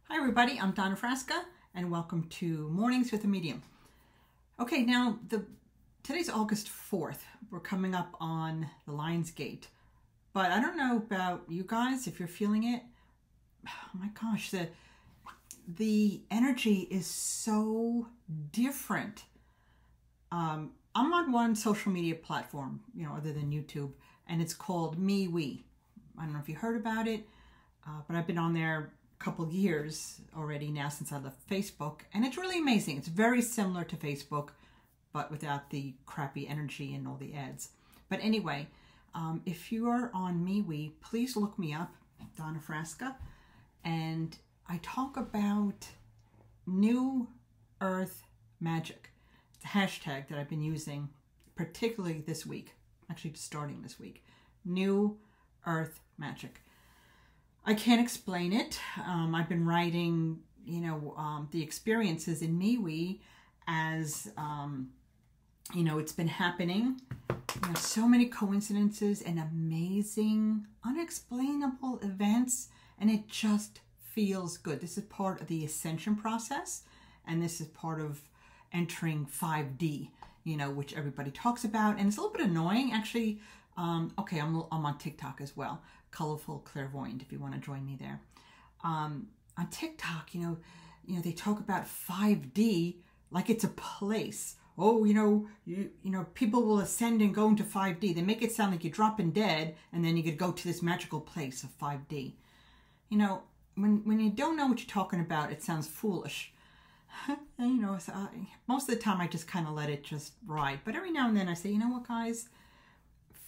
Hi everybody, I'm Donna Frasca and welcome to Mornings with a Medium. Okay, now today's August 4th. We're coming up on the Lion's Gate. But I don't know about you guys, if you're feeling it. Oh my gosh, the energy is so different. I'm on one social media platform, other than YouTube, and it's called MeWe. I don't know if you heard about it, but I've been on there couple of years already now since I left Facebook, and it's really amazing. It's very similar to Facebook, but without the crappy energy and all the ads. But anyway, if you are on MeWe, please look me up, Donna Frasca, and I talk about New Earth Magic. It's a hashtag that I've been using particularly this week, actually starting this week. New Earth Magic. I can't explain it. I've been writing, the experiences in MeWe as, it's been happening. So many coincidences and amazing, unexplainable events, and it just feels good. This is part of the ascension process, and this is part of entering 5D, which everybody talks about, and it's a little bit annoying, actually. Okay, I'm on TikTok as well. Colorful Clairvoyant, if you want to join me there. On TikTok, they talk about 5D like it's a place. Oh, people will ascend and go into 5D. They make it sound like you're dropping dead and then you could go to this magical place of 5D. When you don't know what you're talking about, it sounds foolish. Most of the time I just kind of let it just ride. But every now and then I say, you know what, guys?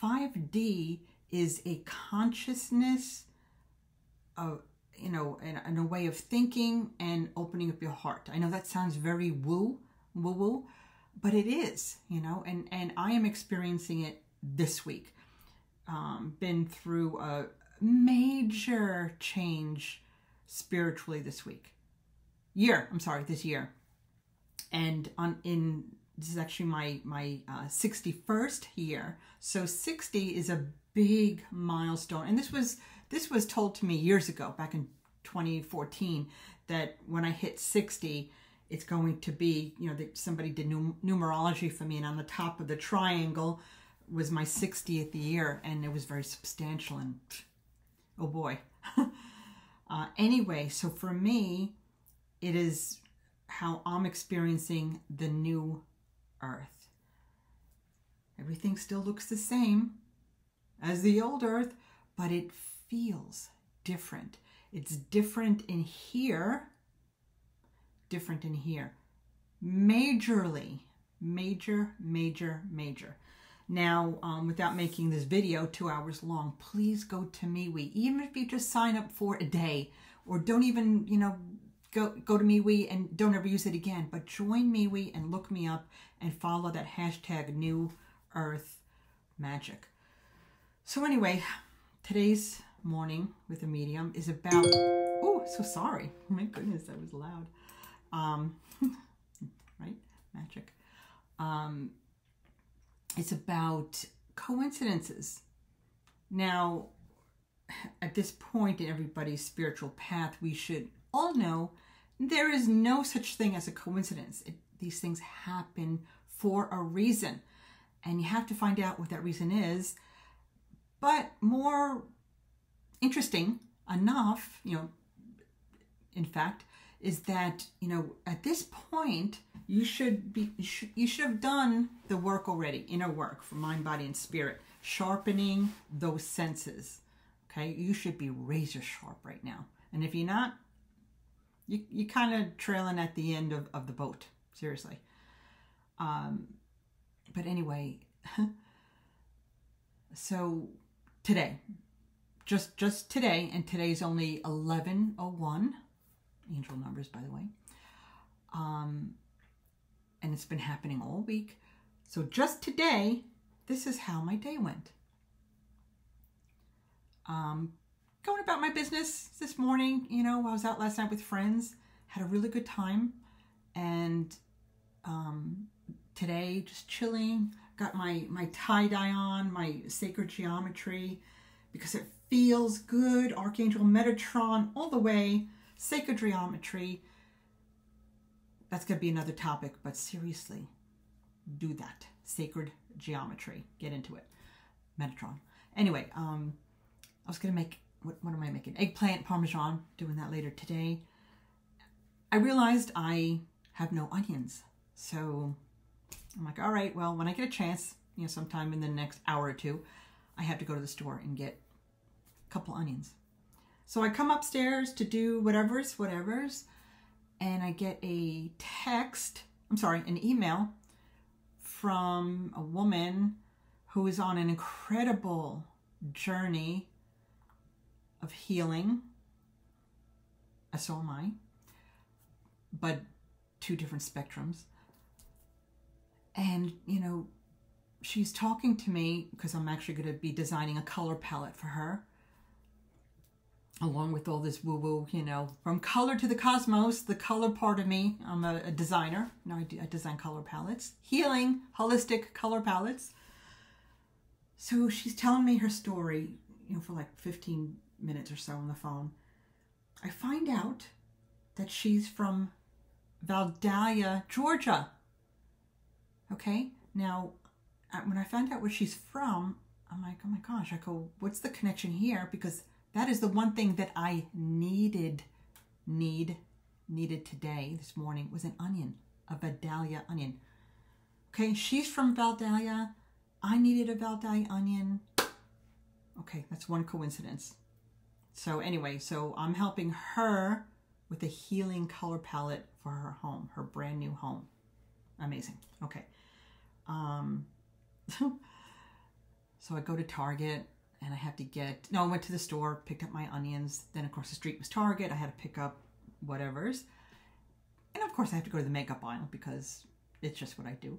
5D is a consciousness of, and a way of thinking and opening up your heart. I know that sounds very woo-woo, but it is, and I am experiencing it this week. Been through a major change spiritually this year. And this is actually my 61st year. So 60 is a big milestone. And this was told to me years ago, back in 2014, that when I hit 60, it's going to be, that somebody did numerology for me, and on the top of the triangle was my 60th year, and it was very substantial, and oh boy. Anyway, so for me, it is how I'm experiencing the new Earth. Everything still looks the same as the old Earth, but it feels different. It's different in here. Majorly. Major. Now, without making this video 2 hours long, please go to MeWe. Even if you just sign up for a day, or don't even, go to MeWe and don't ever use it again, but join MeWe and look me up and follow that hashtag New Earth Magic. So anyway, today's Morning with a Medium is about, oh, so sorry. My goodness, that was loud. Right? Magic. It's about coincidences. Now, at this point in everybody's spiritual path, we should all know there is no such thing as a coincidence. These things happen for a reason, and you have to find out what that reason is. But more interesting enough, in fact, is that, at this point, you should have done the work already, inner work for mind, body, and spirit, sharpening those senses. Okay, you should be razor sharp right now, and if you're not, you kind of trailing at the end of the boat, seriously. But anyway, so today, just today, and today's only 11:01, angel numbers, by the way. And it's been happening all week. So just today, this is how my day went. Going about my business this morning, I was out last night with friends, had a really good time, and today just chilling, got my tie-dye on, my sacred geometry, because it feels good, Archangel Metatron all the way, Sacred geometry, that's going to be another topic, but seriously, do that. Sacred geometry. Get into it. Metatron. Anyway, I was going to make, what am I making? Eggplant parmesan. Doing that later today. I realized I have no onions. So I'm like, all right, well, when I get a chance, you know, sometime in the next hour or two, I have to go to the store and get a couple onions. So I come upstairs to do whatever's, and I get an email from a woman who is on an incredible journey of healing. So am I, but two different spectrums. And, you know, she's talking to me because I'm actually going to be designing a color palette for her, along with all this woo-woo, you know, from color to the cosmos, the color part of me. I'm a designer. You know, I design color palettes, healing, holistic color palettes. So she's telling me her story, you know, for like 15 minutes or so on the phone. I find out that she's from Vandalia, Georgia. Okay, now when I found out where she's from, I'm like, oh my gosh, I go, what's the connection here? Because that is the one thing that I needed today, this morning, was an onion, a Vandalia onion. Okay, she's from Vandalia. I needed a Vandalia onion. Okay, that's one coincidence. So anyway, so I'm helping her with a healing color palette for her home, her brand new home. Amazing. Okay. So I go to Target and I have to I went to the store, picked up my onions. Then across the street was Target. I had to pick up whatever's. And of course I have to go to the makeup aisle because it's just what I do.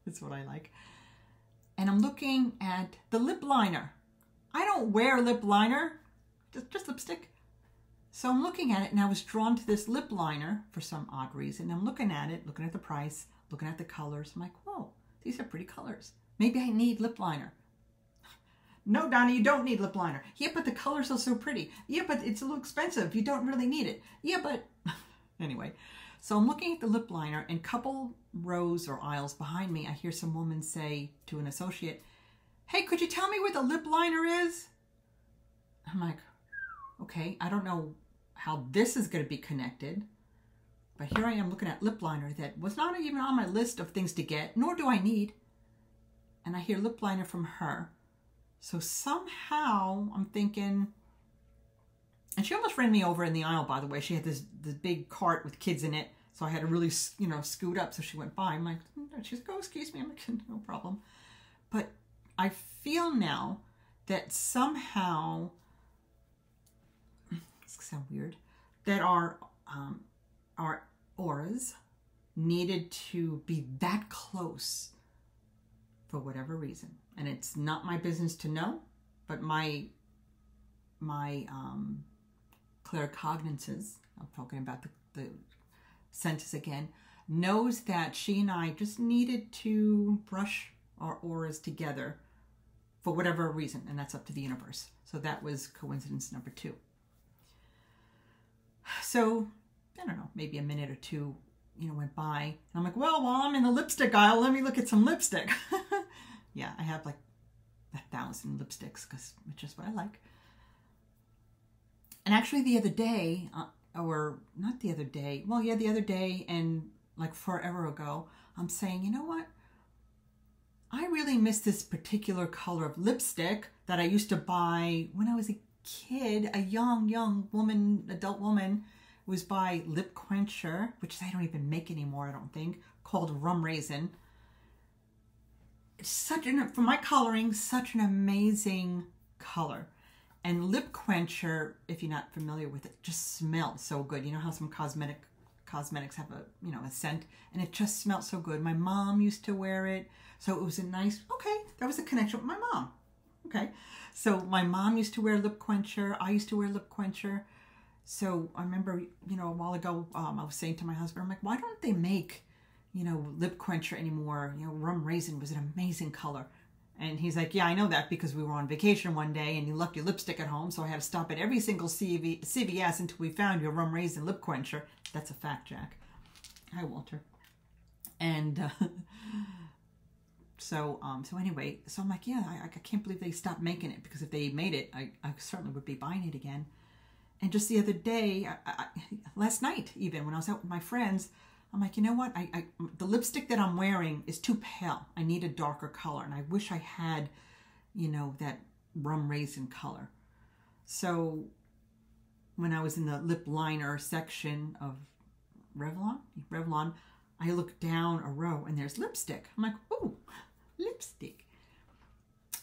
It's what I like. And I'm looking at the lip liner. I don't wear lip liner, just lipstick. So I'm looking at it and I was drawn to this lip liner for some odd reason. I'm looking at it, looking at the price, looking at the colors. I'm like, whoa, these are pretty colors. Maybe I need lip liner. No, Donna, you don't need lip liner. Yeah, but the colors are so pretty. Yeah, but it's a little expensive. You don't really need it. Yeah, but anyway. So I'm looking at the lip liner, and a couple rows or aisles behind me, I hear some woman say to an associate, hey, could you tell me where the lip liner is? I'm like, okay, I don't know how this is going to be connected. But here I am looking at lip liner that was not even on my list of things to get, nor do I need. And I hear lip liner from her. So somehow I'm thinking, and she almost ran me over in the aisle, by the way. She had this big cart with kids in it. So I had to really, you know, scoot up. So she went by. I'm like, she's like, oh, excuse me. I'm like, no problem. But I feel now that somehow, it's gonna sound weird, that our auras needed to be that close for whatever reason. And it's not my business to know, but my claircognizance, I'm talking about the senses again, knows that she and I just needed to brush our auras together for whatever reason, and that's up to the universe. So that was coincidence number 2. So, I don't know, maybe a minute or two, you know, went by. And I'm like, well, while I'm in the lipstick aisle, let me look at some lipstick. Yeah, I have like 1,000 lipsticks because it's just what I like. And actually the other day, or not the other day, well, yeah, the other day and like forever ago, I'm saying, you know what? I really miss this particular color of lipstick that I used to buy when I was a kid, a young woman, adult woman, was by Lip Quencher, which I don't even make anymore, I don't think, called Rum Raisin. It's such an, for my coloring, such an amazing color. And Lip Quencher, if you're not familiar with it, just smells so good. You know how some cosmetics have a, you know, a scent, and it just smelled so good. My mom used to wear it, so it was a nice, okay, that was a connection with my mom. Okay, so my mom used to wear Lip Quencher. I used to wear Lip Quencher. So I remember, you know, a while ago, I was saying to my husband, I'm like, why don't they make, you know, Lip Quencher anymore? You know, Rum Raisin was an amazing color. And he's like, yeah, I know that because we were on vacation one day and you left your lipstick at home. So I had to stop at every single CVS until we found your rum raisin lip quencher. That's a fact, Jack. Hi, Walter. And so anyway, so I'm like, yeah, I can't believe they stopped making it, because if they made it, I certainly would be buying it again. And just the other day, last night even, when I was out with my friends, I'm like, you know what? The lipstick that I'm wearing is too pale. I need a darker color. And I wish I had, you know, that rum raisin color. So when I was in the lip liner section of Revlon, I looked down a row and there's lipstick. I'm like, ooh, lipstick.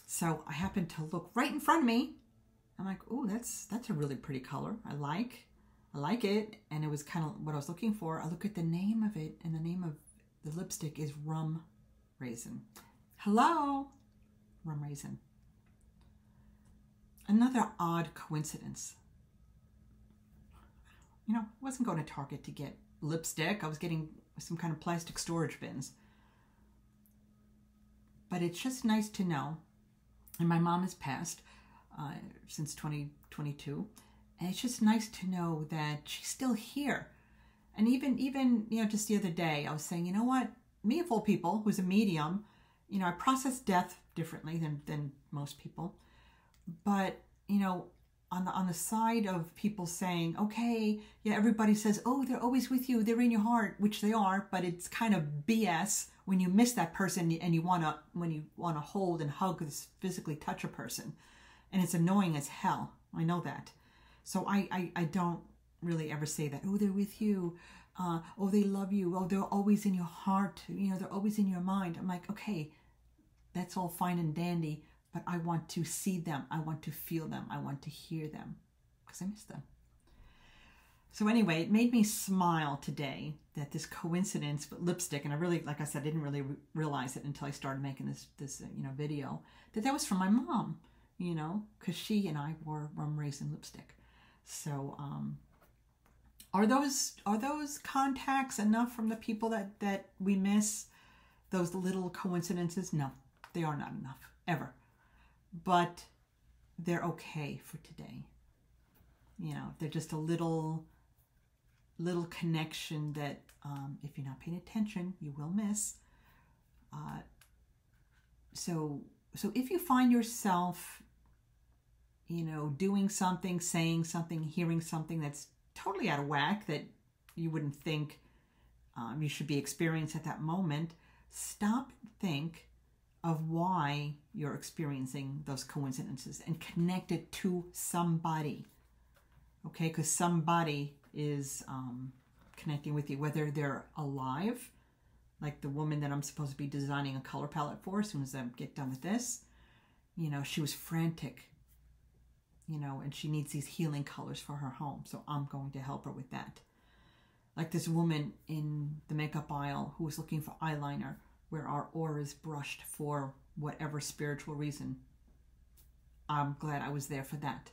So I happened to look right in front of me. I'm like, ooh, that's a really pretty color. I like it. And it was kind of what I was looking for. I look at the name of it, and the name of the lipstick is Rum Raisin. Hello, Rum Raisin. Another odd coincidence. You know, I wasn't going to Target to get lipstick. I was getting some kind of plastic storage bins. But it's just nice to know. And my mom has passed since 2022. And it's just nice to know that she's still here. And even you know, just the other day, I was saying, you know what? Me of all people, who's a medium, you know, I process death differently than most people. But, you know, on the side of people saying, okay, yeah, everybody says, oh, they're always with you, they're in your heart, which they are, but it's kind of BS when you miss that person and you wanna hold and hug, physically touch a person. And it's annoying as hell. I know that. So I don't really ever say that, oh, they're with you, oh, they love you, oh, they're always in your heart, you know, they're always in your mind. I'm like, okay, that's all fine and dandy, but I want to see them, I want to feel them, I want to hear them, because I miss them. So anyway, it made me smile today that this coincidence with lipstick, and I really, like I said, I didn't really realize it until I started making this you know, video, that was from my mom, you know, because she and I wore rum raisin lipstick. So are those contacts enough from the people that we miss? Those little coincidences? No, they are not enough, ever. But they're okay for today. You know, they're just a little connection that if you're not paying attention, you will miss. So if you find yourself, you know, doing something, saying something, hearing something that's totally out of whack, that you wouldn't think you should be experiencing at that moment, stop and think of why you're experiencing those coincidences and connect it to somebody. Okay, because somebody is connecting with you, whether they're alive, like the woman that I'm supposed to be designing a color palette for as soon as I get done with this. You know, she was frantic, you know, and she needs these healing colors for her home. So I'm going to help her with that. Like this woman in the makeup aisle who was looking for eyeliner, where our auras brushed for whatever spiritual reason. I'm glad I was there for that.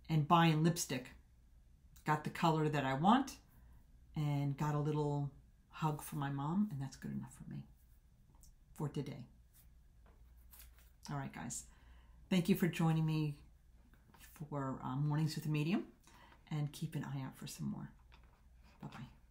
And buying lipstick. Got the color that I want and got a little hug from my mom, and that's good enough for me for today. All right, guys. Thank you for joining me for Mornings with a Medium, and keep an eye out for some more. Bye-bye.